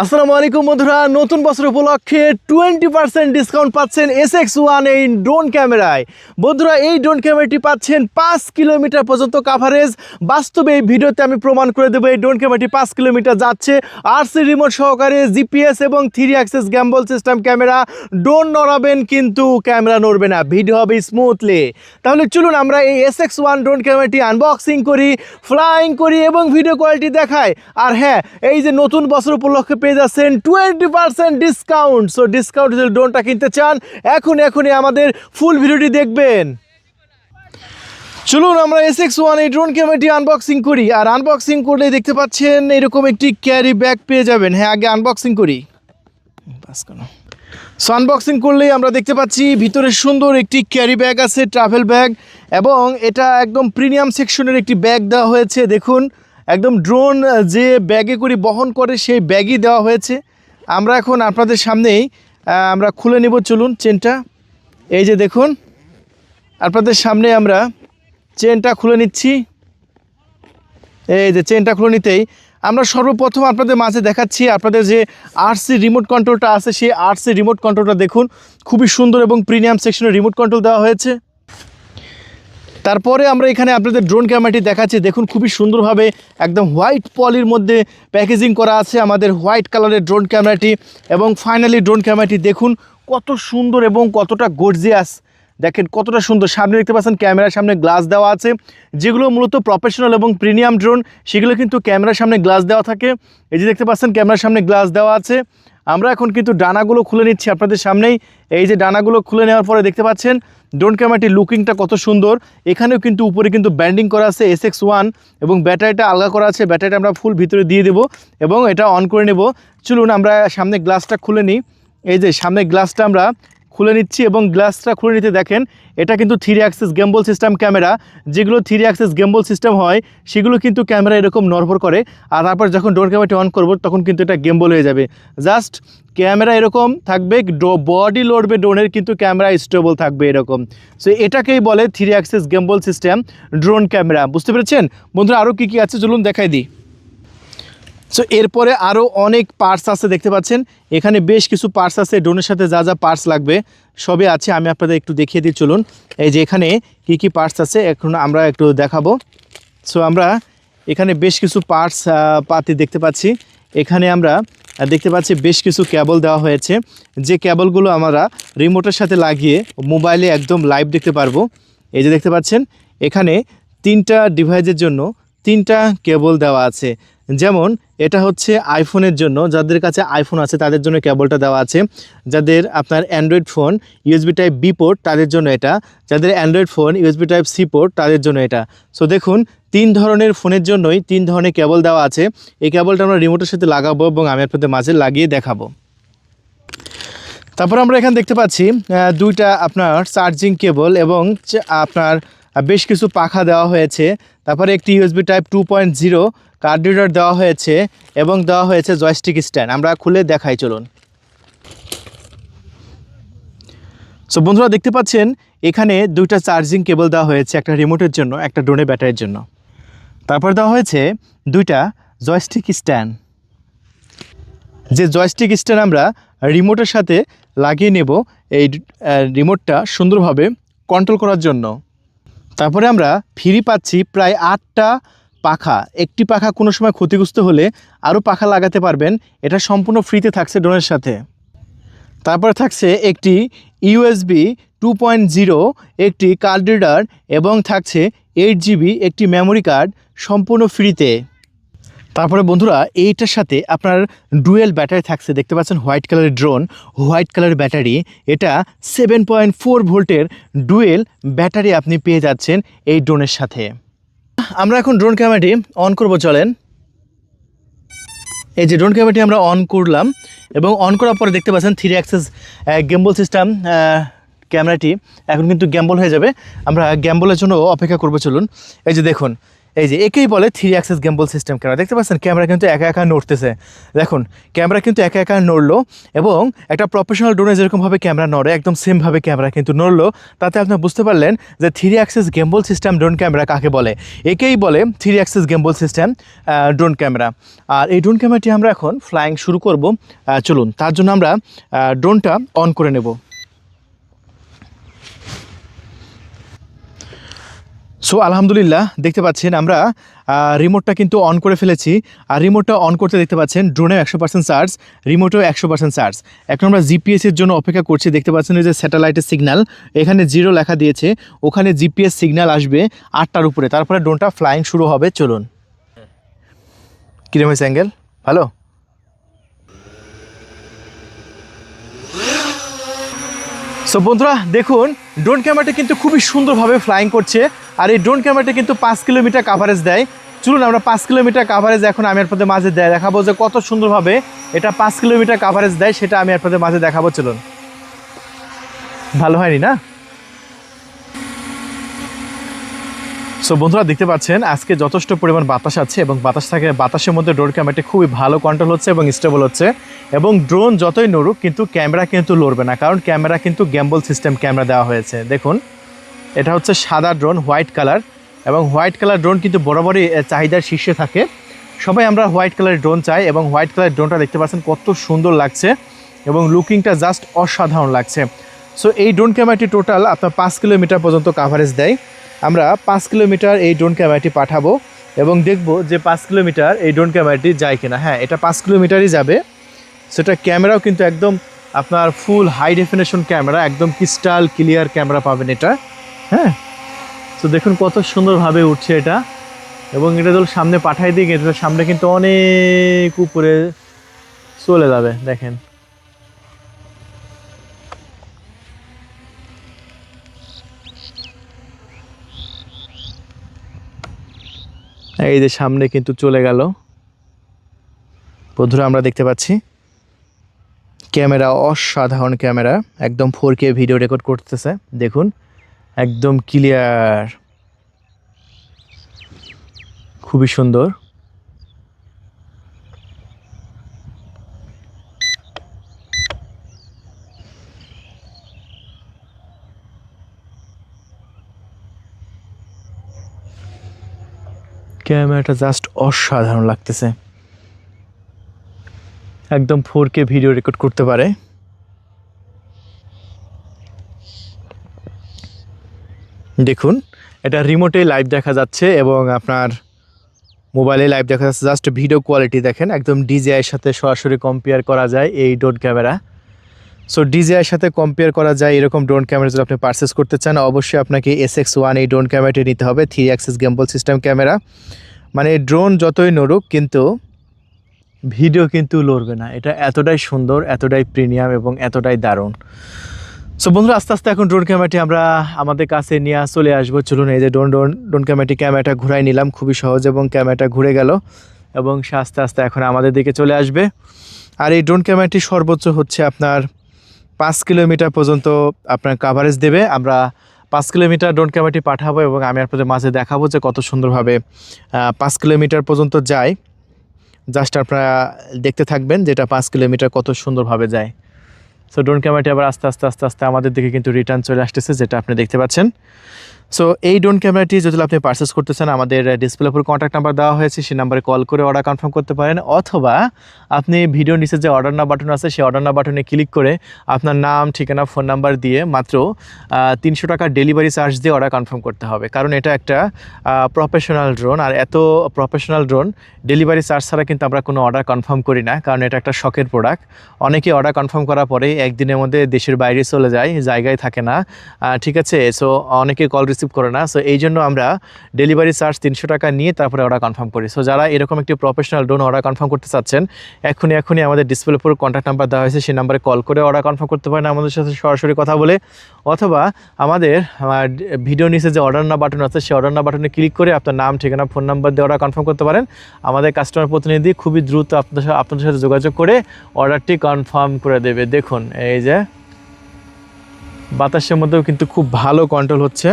আসসালামু আলাইকুম বন্ধুরা, নতুন বছর উপলক্ষে 20% ডিসকাউন্ট পাচ্ছেন SX1 এই ড্রোন ক্যামেরায়। বন্ধুরা, এই ড্রোন ক্যামেরাটি পাচ্ছেন 5 কিলোমিটার পর্যন্ত কাভারেজ। বাস্তবে এই ভিডিওতে আমি প্রমাণ করে দেবো এই ড্রোন ক্যামেরাটি 5 কিলোমিটার যাচ্ছে। RC রিমোট সহকারে জিপিএস এবং 3 axis gimbal system camera. Drone নড়াবেন কিন্তু ক্যামেরা নড়বে না, ভিডিও হবে স্মুথলি। তাহলে চলুন আমরা এই SX1 ড্রোন ক্যামেরাটি আনবক্সিং করি, ফ্লাইং করি এবং ভিডিও কোয়ালিটি দেখাই। আর হ্যাঁ, এই যে নতুন বছর উপলক্ষে পেয়ে যাচ্ছেন 20% ডিসকাউন্ট। সো ডিসকাউন্ট যদি ড্রোনটা কিনতে চান এখনই আমাদের ফুল ভিডিওটি দেখবেন। চলুন আমরা SX1 এই ড্রোন ক্যামেরাটি আনবক্সিং করি। আর আনবক্সিং করলে দেখতে পাচ্ছেন এরকম একটি ক্যারি ব্যাগ পেয়ে যাবেন। হ্যাঁ, আগে আনবক্সিং করি। সো আনবক্সিং করলেই আমরা দেখতে পাচ্ছি ভিতরে সুন্দর একটি ক্যারি ব্যাগ আছে, ট্রাভেল ব্যাগ, এবং এটা একদম প্রিমিয়াম সেকশনের একটি ব্যাগ দেওয়া হয়েছে। দেখুন, একদম ড্রোন যে ব্যাগে করে বহন করে সেই ব্যাগই দেওয়া হয়েছে। আমরা এখন আপনাদের সামনেই আমরা খুলে নেব। চলুন চেনটা, এই যে দেখুন আপনাদের সামনে আমরা চেনটা খুলে নিচ্ছি। এই যে চেনটা খুলে নিতেই আমরা সর্বপ্রথম আপনাদের মাঝে দেখাচ্ছি আপনাদের যে RC রিমোট কন্ট্রোলটা আছে, সেই RC রিমোট কন্ট্রোলটা দেখুন, খুবই সুন্দর এবং প্রিমিয়াম সেকশনের রিমোট কন্ট্রোল দেওয়া হয়েছে। তারপরে আমরা এখানে আপনাদের ড্রোন ক্যামেরাটি দেখাচ্ছি। দেখুন, খুবই সুন্দরভাবে একদম হোয়াইট পলির মধ্যে প্যাকেজিং করা আছে আমাদের হোয়াইট কালারের ড্রোন ক্যামেরাটি। এবং ফাইনালি ড্রোন ক্যামেরাটি দেখুন কত সুন্দর এবং কতটা গর্জিয়াস। দেখেন কতটা সুন্দর। সামনে দেখতে পাচ্ছেন ক্যামেরার সামনে গ্লাস দেওয়া আছে। যেগুলো মূলত প্রফেশনাল এবং প্রিমিয়াম ড্রোন সেগুলো কিন্তু ক্যামেরার সামনে গ্লাস দেওয়া থাকে। এই যে দেখতে পাচ্ছেন ক্যামেরার সামনে গ্লাস দেওয়া আছে। আমরা এখন কিন্তু ডানাগুলো খুলে নিচ্ছি আপনাদের সামনেই। এই যে ডানাগুলো খুলে নেওয়ার পরে দেখতে পাচ্ছেন ড্রোন ক্যামেরাটির লুকিংটা কত সুন্দর। এখানেও কিন্তু উপরে কিন্তু ব্যান্ডিং করা আছে SX1 এবং ব্যাটারিটা আলগা করা আছে। ব্যাটারিটা আমরা ফুল ভিতরে দিয়ে দেবো এবং এটা অন করে নেব। চলুন আমরা সামনে গ্লাসটা খুলে নিই। এই যে সামনে গ্লাসটা আমরা খুলে নিচ্ছি এবং গ্লাসটা খুলে নিতে দেখেন এটা কিন্তু 3 অ্যাক্সেস গেম্বল সিস্টেম ক্যামেরা। যেগুলো 3 অ্যাক্সেস গেম্বল সিস্টেম হয় সেগুলো কিন্তু ক্যামেরা এরকম নড়বড় করে, আর তারপর যখন ড্রোন ক্যামেরাটি অন করব তখন কিন্তু এটা গেম্বল হয়ে যাবে। জাস্ট ক্যামেরা এরকম থাকবে, বডি লড়বে ড্রোনের, কিন্তু ক্যামেরা স্টেবল থাকবে এরকম। সো এটাকেই বলে 3 axis gimbal system drone camera. বুঝতে পেরেছেন বন্ধুরা? আরও কী আছে চলুন দেখাই দিই। সো এরপরে আরও অনেক পার্টস আছে, দেখতে পাচ্ছেন এখানে বেশ কিছু পার্টস আছে। ড্রোনের সাথে যা যা পার্টস লাগবে সবই আছে, আমি আপনাদের একটু দেখিয়ে দিই। চলুন, এই যে এখানে কি পার্টস আছে এখন আমরা একটু দেখাবো। সো আমরা এখানে বেশ কিছু পার্টস পাতি দেখতে পাচ্ছি। এখানে আমরা দেখতে পাচ্ছি বেশ কিছু কেবল দেওয়া হয়েছে, যে কেবলগুলো আমরা রিমোটের সাথে লাগিয়ে মোবাইলে একদম লাইভ দেখতে পারবো। এই যে দেখতে পাচ্ছেন এখানে 3টা ডিভাইসের জন্য 3টা কেবল দেওয়া আছে। যেমন এটা হচ্ছে আইফোনের জন্য, যাদের কাছে আইফোন আছে তাদের জন্য কেবলটা দেওয়া আছে। যাদের আপনার Android phone USB type B port তাদের জন্য এটা, যাদের Android phone USB type C port তাদের জন্য এটা। সো দেখুন 3 ধরনের ফোনের জন্যই 3 ধরনের কেবল দেওয়া আছে। এই কেবলটা আমরা রিমোটের সাথে লাগাবো এবং আমি আপনাদের মাঝে লাগিয়ে দেখাবো। তারপর আমরা এখানে দেখতে পাচ্ছি 2টা আপনার চার্জিং কেবল এবং আপনার বেশ কিছু পাখা দেওয়া হয়েছে। তারপরে একটি USB টাইপ 2.0 কার্ড রিডার দেওয়া হয়েছে এবং দেওয়া হয়েছে জয়স্টিক স্ট্যান্ড। আমরা খুলে দেখাই চলুন। সো বন্ধুরা দেখতে পাচ্ছেন এখানে 2টা চার্জিং কেবল দেওয়া হয়েছে, একটা রিমোটের জন্য, একটা ড্রোনের ব্যাটারির জন্য। তারপর দেওয়া হয়েছে 2টা জয়স্টিক স্ট্যান্ড, যে জয়স্টিক স্ট্যান্ড আমরা রিমোটের সাথে লাগিয়ে নেব এই রিমোটটা সুন্দরভাবে কন্ট্রোল করার জন্য। তারপরে আমরা ফ্রি পাচ্ছি প্রায় 8টা পাখা। একটি পাখা কোনো সময় ক্ষতিগ্রস্ত হলে আরও পাখা লাগাতে পারবেন, এটা সম্পূর্ণ ফ্রিতে থাকছে ড্রোনের সাথে। তারপরে থাকছে একটি USB 2.0 একটি কার্ড রিডার এবং থাকছে 8GB একটি মেমোরি কার্ড, সম্পূর্ণ ফ্রিতে। তারপরে বন্ধুরা এইটার সাথে আপনার ডুয়েল ব্যাটারি থাকছে। দেখতে পাচ্ছেন হোয়াইট কালারের ড্রোন, হোয়াইট কালারের ব্যাটারি। এটা 7.4 ভোল্টের ডুয়েল ব্যাটারি আপনি পেয়ে যাচ্ছেন এই ড্রোনের সাথে। আমরা এখন ড্রোন ক্যামেরাটি অন করব, চলেন। এই যে ড্রোন ক্যামেরাটি আমরা অন করলাম এবং অন করার পরে দেখতে পাচ্ছেন 3 অ্যাক্সেস গেম্বল সিস্টেম ক্যামেরাটি এখন কিন্তু গ্যাম্বল হয়ে যাবে। আমরা গ্যাম্বলের জন্য অপেক্ষা করবো। চলুন, এই যে দেখুন এই যে একেই বলে 3 অ্যাক্সেস গেম্বল সিস্টেম ক্যামেরা। দেখতে পাচ্ছেন ক্যামেরা কিন্তু একা একা নড়তেছে। দেখুন ক্যামেরা কিন্তু একা একা নড়লো এবং একটা প্রফেশনাল ড্রোনে যেরকমভাবে ক্যামেরা নড়ে একদম সেমভাবে ক্যামেরা কিন্তু নড়লো। তাতে আপনি বুঝতে পারলেন যে 3 axis gimbal system drone camera কাকে বলে। একেই বলে 3 axis gimbal system drone camera. আর এই ড্রোন ক্যামেরাটি আমরা এখন ফ্লাইং শুরু করব। চলুন তার জন্য আমরা ড্রোনটা অন করে নেব। সো আলহামদুলিল্লাহ দেখতে পাচ্ছেন আমরা রিমোটটা কিন্তু অন করে ফেলেছি। আর রিমোটটা অন করতে দেখতে পাচ্ছেন ড্রোনেও 100% চার্জ, রিমোটেও 100% চার্জ। এখন আমরা জিপিএসের জন্য অপেক্ষা করছি। দেখতে পাচ্ছেন এই যে স্যাটেলাইটের সিগন্যাল, এখানে 0 লেখা দিয়েছে, ওখানে জিপিএস সিগন্যাল আসবে 8টার উপরে, তারপরে ড্রোনটা ফ্লাইং শুরু হবে। চলুন। কিরম হয়েছে অ্যাঙ্গেল? ভালো। সো বন্ধুরা দেখুন ড্রোন ক্যামেরাটা কিন্তু খুবই সুন্দরভাবে ফ্লাইং করছে। আর এই ড্রোন ক্যামেরাটা কিন্তু 5 কিলোমিটার কাভারেজ দেয়। চলুন আমরা 5 কিলোমিটার কাভারেজ এখন আমি আপনাদের মাঝে দেখাবো যে কত সুন্দরভাবে এটা 5 কিলোমিটার কাভারেজ দেয়, সেটা আমি আপনাদের মাঝে দেখাবো। চলুন। ভালো হয়নি না? সো বন্ধুরা দেখতে পাচ্ছেন আজকে যথেষ্ট পরিমাণ বাতাস আছে এবং বাতাসের মধ্যে ড্রোন ক্যামেরাটি খুবই ভালো কন্ট্রোল হচ্ছে এবং স্টেবল হচ্ছে। এবং ড্রোন যতই নড়ুক কিন্তু ক্যামেরা কিন্তু লড়বে না, কারণ ক্যামেরা কিন্তু গেম্বল সিস্টেম ক্যামেরা দেওয়া হয়েছে। দেখুন এটা হচ্ছে সাদা ড্রোন, হোয়াইট কালার, এবং হোয়াইট কালার ড্রোন কিন্তু বরাবরই চাহিদার শীর্ষে থাকে। সবাই আমরা হোয়াইট কালারের ড্রোন চাই এবং হোয়াইট কালারের ড্রোনটা দেখতে পাচ্ছেন কত সুন্দর লাগছে এবং লুকিংটা জাস্ট অসাধারণ লাগছে। সো এই ড্রোন ক্যামেরাটি টোটাল আপনার 5 কিলোমিটার পর্যন্ত কাভারেজ দেয়। আমরা 5 কিলোমিটার এই ড্রোন ক্যামেরাটি পাঠাবো এবং দেখব যে 5 কিলোমিটার এই ড্রোন ক্যামেরাটি যায় কিনা। হ্যাঁ, এটা 5 কিলোমিটারই যাবে। সেটা ক্যামেরাও কিন্তু একদম আপনার ফুল হাই ডেফিনেশন ক্যামেরা, একদম ক্রিস্টাল ক্লিয়ার ক্যামেরা পাবেন এটা। হ্যাঁ, তো দেখুন কত সুন্দরভাবে উঠছে এটা। এবং এটা যদি সামনে পাঠাই দিই, এটা সামনে কিন্তু অনেক উপরে চলে যাবে। দেখেন এই যে সামনে কিন্তু চলে গেল। বন্ধুরা আমরা দেখতে পাচ্ছি ক্যামেরা অসাধারণ ক্যামেরা, একদম 4K ভিডিও রেকর্ড করতেছে। দেখুন একদম ক্লিয়ার, খুবই সুন্দর। ক্যামেরাটা জাস্ট অসাধারণ লাগতেছে, একদম 4K ভিডিও রেকর্ড করতে পারে। দেখুন এটা রিমোটে লাইভ দেখা যাচ্ছে এবং আপনার মোবাইলে লাইভ দেখা যাচ্ছে। জাস্ট ভিডিও কোয়ালিটি দেখেন, একদম ডিজিআইয়ের সাথে সরাসরি কম্পেয়ার করা যায় এই ড্রোন ক্যামেরা। সো ডিজিআইয়ের সাথে কম্পেয়ার করা যায় এরকম ড্রোন ক্যামেরা যদি আপনি পারচেস করতে চান, অবশ্যই আপনাকে SX1 এই ড্রোন ক্যামেরাটি নিতে হবে। 3 অ্যাক্সেস গেম্বল সিস্টেম ক্যামেরা, মানে ড্রোন যতই নড়ুক কিন্তু ভিডিও কিন্তু লড়বে না। এটা এতটাই সুন্দর, এতটাই প্রিমিয়াম এবং এতটাই দারুণ। সো বন্ধুরা আস্তে আস্তে এখন ড্রোন ক্যামেরাটি আমরা আমাদের কাছে নিয়ে চলে আসবো। চলুন এই যে ড্রোন ক্যামেরাটা ঘুরাই নিলাম খুবই সহজ এবং ক্যামেরাটা ঘুরে গেল এবং সে আস্তে আস্তে এখন আমাদের দিকে চলে আসবে। আর এই ড্রোন ক্যামেরাটি সর্বোচ্চ হচ্ছে আপনার 5 কিলোমিটার পর্যন্ত আপনার কাভারেজ দেবে। আমরা 5 কিলোমিটার ড্রোন ক্যামেরাটি পাঠাবো এবং আমি আপনাদের মাঝে দেখাবো যে কত সুন্দরভাবে 5 কিলোমিটার পর্যন্ত যায়। জাস্ট আপনারা দেখতে থাকবেন যেটা 5 কিলোমিটার কত সুন্দরভাবে যায়। সো ড্রোন ক্যামেরাটি আবার আস্তে আস্তে আমাদের দিকে কিন্তু রিটার্ন চলে আসতেছে, যেটা আপনি দেখতে পাচ্ছেন। সো এই ড্রোন ক্যামেরাটি যদি আপনি পারচেস করতে চান, আমাদের ডিসপ্লের উপর কন্ট্যাক্ট নাম্বার দেওয়া হয়েছে, সেই নাম্বারে কল করে অর্ডার কনফার্ম করতে পারেন, অথবা আপনি ভিডিওর নিচে যে অর্ডার নাও বাটন আছে সেই অর্ডার নাও বাটনে ক্লিক করে আপনার নাম, ঠিকানা, ফোন নাম্বার দিয়ে মাত্র 300 টাকা ডেলিভারি চার্জ দিয়ে অর্ডার কনফার্ম করতে হবে। কারণ এটা একটা প্রফেশনাল ড্রোন, আর এত প্রফেশনাল ড্রোন ডেলিভারি চার্জ ছাড়া কিন্তু আমরা কোনো অর্ডার কনফার্ম করি না, কারণ এটা একটা শখের প্রোডাক্ট। অনেকে অর্ডার কনফার্ম করার পরে একদিনের মধ্যে দেশের বাইরে চলে যায়, জায়গায় থাকে না, ঠিক আছে। সো অনেকে কল রিসিভ করে না। সো এই জন্য আমরা ডেলিভারি চার্জ 300 টাকা নিয়ে তারপরে অর্ডার কনফার্ম করি। সো যারা এরকম একটি প্রফেশনাল ড্রোন অর্ডার কনফার্ম করতে চাচ্ছেন, এখনই আমাদের ডিসপ্লের উপর কন্ট্যাক্ট নাম্বার দেওয়া হয়েছে, সেই নাম্বারে কল করে অর্ডার কনফার্ম করতে পারেন আমাদের সাথে সরাসরি কথা বলে, অথবা আমাদের ভিডিও নিচে যে অর্ডার নাও বাটন আছে সেই অর্ডার নাও বাটনে ক্লিক করে আপনার নাম, ঠিকানা, ফোন নাম্বার দিয়ে অর্ডার কনফার্ম করতে পারেন। আমাদের কাস্টমার প্রতিনিধি খুবই দ্রুত আপনাদের সাথে যোগাযোগ করে অর্ডারটি কনফার্ম করে দেবে। দেখুন এই যে বাতাসের মধ্যেও কিন্তু খুব ভালো কন্ট্রোল হচ্ছে।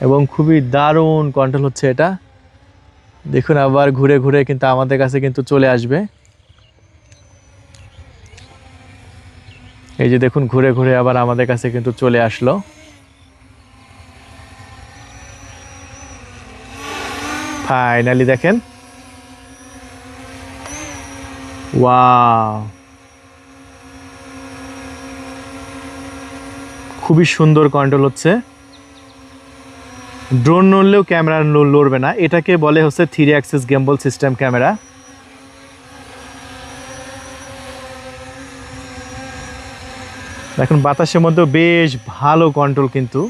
এবং খুবই দারুণ কন্ট্রোল হচ্ছে এটা। দেখুন আবার ঘুরে ঘুরে কিন্তু আমাদের কাছে কিন্তু চলে আসবে। এই যে দেখুন ঘুরে ঘুরে আবার আমাদের কাছে কিন্তু চলে আসলো। ফাইনালি দেখেন, ওয়াও, খুবই সুন্দর কন্ট্রোল হচ্ছে। ড্রোন নড়লেও ক্যামেরা লড়বে না, এটাকে বলে হচ্ছে 3 অ্যাক্সিস গিম্বল সিস্টেম ক্যামেরা। দেখুন বাতাসের মধ্যেও বেশ ভালো কন্ট্রোল কিন্তু।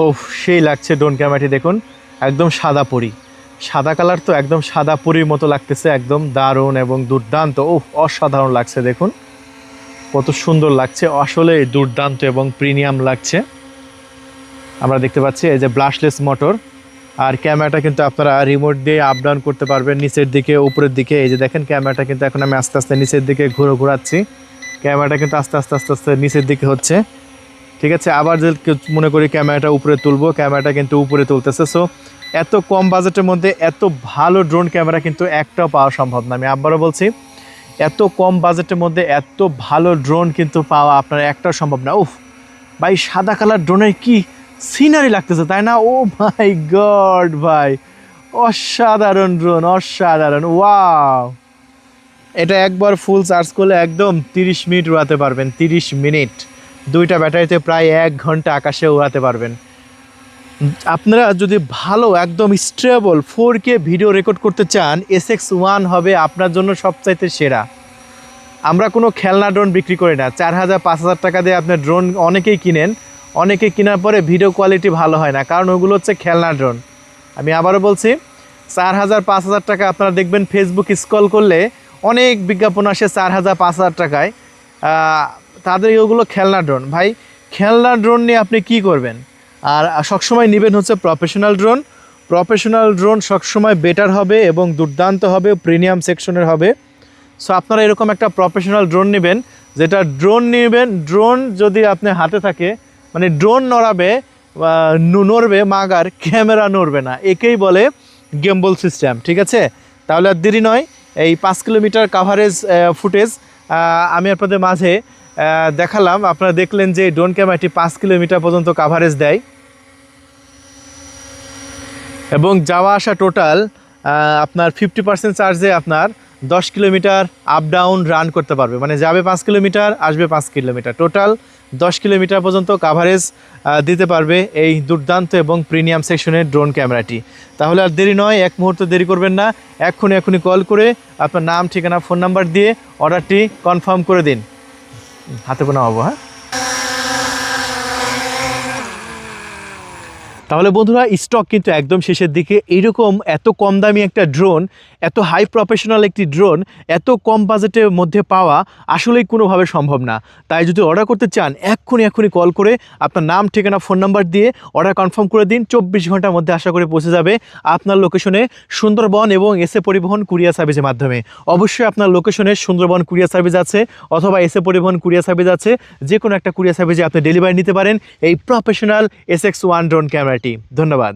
ও সেই লাগছে ড্রোন ক্যামেরাটি, দেখুন একদম সাদা পরি, সাদা কালার তো একদম সাদা পরির মতো লাগতেছে, একদম দারুণ এবং দুর্দান্ত। ও অসাধারণ লাগছে, দেখুন কত সুন্দর লাগছে, আসলে দুর্দান্ত এবং প্রিমিয়াম লাগছে। আমরা দেখতে পাচ্ছি এই যে ব্লাশলেস মোটর, আর ক্যামেরাটা কিন্তু আপনারা রিমোট দিয়ে আপ ডাউন করতে পারবেন নিচের দিকে উপরের দিকে। এই যে দেখেন ক্যামেরাটা কিন্তু এখন আমি আস্তে আস্তে নিচের দিকে ঘোরাচ্ছি, ক্যামেরাটা কিন্তু আস্তে আস্তে আস্তে আস্তে নিচের দিকে হচ্ছে, ঠিক আছে। আবার যদি মনে করি ক্যামেরাটা উপরে তুলবো, ক্যামেরাটা কিন্তু উপরে তুলতেছে। সো এত কম বাজেটের মধ্যে এত ভালো ড্রোন ক্যামেরা কিন্তু একটাও পাওয়া সম্ভব না। আমি আবারও বলছি, এত কম বাজেটের মধ্যে এত ভালো ড্রোন কিন্তু পাওয়া আপনার একটাও সম্ভব না। উফ ভাই, সাদা কালার ড্রোনের কি সিনারি লাগতেছে তাই না? ও মাই গড ভাই, অসাধারণ ড্রোন, অসাধারণ, ওয়াও। এটা একবার ফুল চার্জ করলে একদম 30 মিনিট উড়াতে পারবেন, 30 মিনিট, 2টা ব্যাটারিতে প্রায় 1 ঘন্টা আকাশে উড়াতে পারবেন। আপনারা যদি ভালো একদম স্টেবল 4K ভিডিও রেকর্ড করতে চান, SX1 হবে আপনার জন্য সবচাইতে সেরা। আমরা কোনো খেলনা ড্রোন বিক্রি করি না। 4000-5000 টাকা দিয়ে আপনি ড্রোন অনেকেই কিনেন, অনেকে কেনার পরে ভিডিও কোয়ালিটি ভালো হয় না, কারণ ওগুলো হচ্ছে খেলনা ড্রোন। আমি আবারও বলছি, 4000-5000 টাকা আপনারা দেখবেন ফেসবুক স্ক্রল করলে অনেক বিজ্ঞাপন আসে 4000-5000 টাকায়, তাদের ওগুলো খেলনা ড্রোন। ভাই খেলনা ড্রোন নিয়ে আপনি কি করবেন? আর সবসময় নেবেন হচ্ছে প্রফেশনাল ড্রোন। প্রফেশনাল ড্রোন সবসময় বেটার হবে এবং দুর্দান্ত হবে, প্রিমিয়াম সেকশনের হবে। সো আপনারা এরকম একটা প্রফেশনাল ড্রোন নেবেন, যেটা ড্রোন যদি আপনার হাতে থাকে, মানে ড্রোন নড়বে মাগার, ক্যামেরা নড়বে না, একেই বলে গিম্বল সিস্টেম, ঠিক আছে। তাহলে আর দেরি নয়, এই 5 কিলোমিটার কাভারেজ ফুটেজ আমি আপনাদের মাঝে দেখালাম। আপনারা দেখলেন যে ড্রোন ক্যামেরাটি 5 কিলোমিটার পর্যন্ত কাভারেজ দেয় এবং যাওয়া আসা টোটাল আপনার 50% চার্জে আপনার 10 কিলোমিটার আপ ডাউন রান করতে পারবে। মানে যাবে 5 কিলোমিটার, আসবে 5 কিলোমিটার, টোটাল 10 কিলোমিটার পর্যন্ত কাভারেজ দিতে পারবে এই দুর্দান্ত এবং প্রিমিয়াম সেকশনের ড্রোন ক্যামেরাটি। তাহলে আর দেরি নয়, এক মুহূর্ত দেরি করবেন না, এখনই কল করে আপনার নাম, ঠিকানা, ফোন নাম্বার দিয়ে অর্ডারটি কনফার্ম করে দিন। হাতে গোনা হবো, হ্যাঁ। তাহলে বন্ধুরা, স্টক কিন্তু একদম শেষের দিকে। এইরকম এত কম দামি একটা ড্রোন, এত হাই প্রফেশনাল একটি ড্রোন এত কম বাজেটের মধ্যে পাওয়া আসলেই কোনোভাবে সম্ভব না। তাই যদি অর্ডার করতে চান, এক্ষুনি কল করে আপনার নাম, ঠিকানা, ফোন নাম্বার দিয়ে অর্ডার কনফার্ম করে দিন। 24 ঘন্টার মধ্যে আশা করে পৌঁছে যাবে আপনার লোকেশনে সুন্দরবন এবং এসএ পরিবহন কুরিয়ার সার্ভিসের মাধ্যমে। অবশ্যই আপনার লোকেশনে সুন্দরবন কুরিয়ার সার্ভিস আছে অথবা এসএ পরিবহন কুরিয়ার সার্ভিস আছে, যে কোনো একটা কুরিয়ার সার্ভিসে আপনি ডেলিভারি নিতে পারেন এই প্রফেশনাল SX1 ড্রোন ক্যামেরাটি। ধন্যবাদ।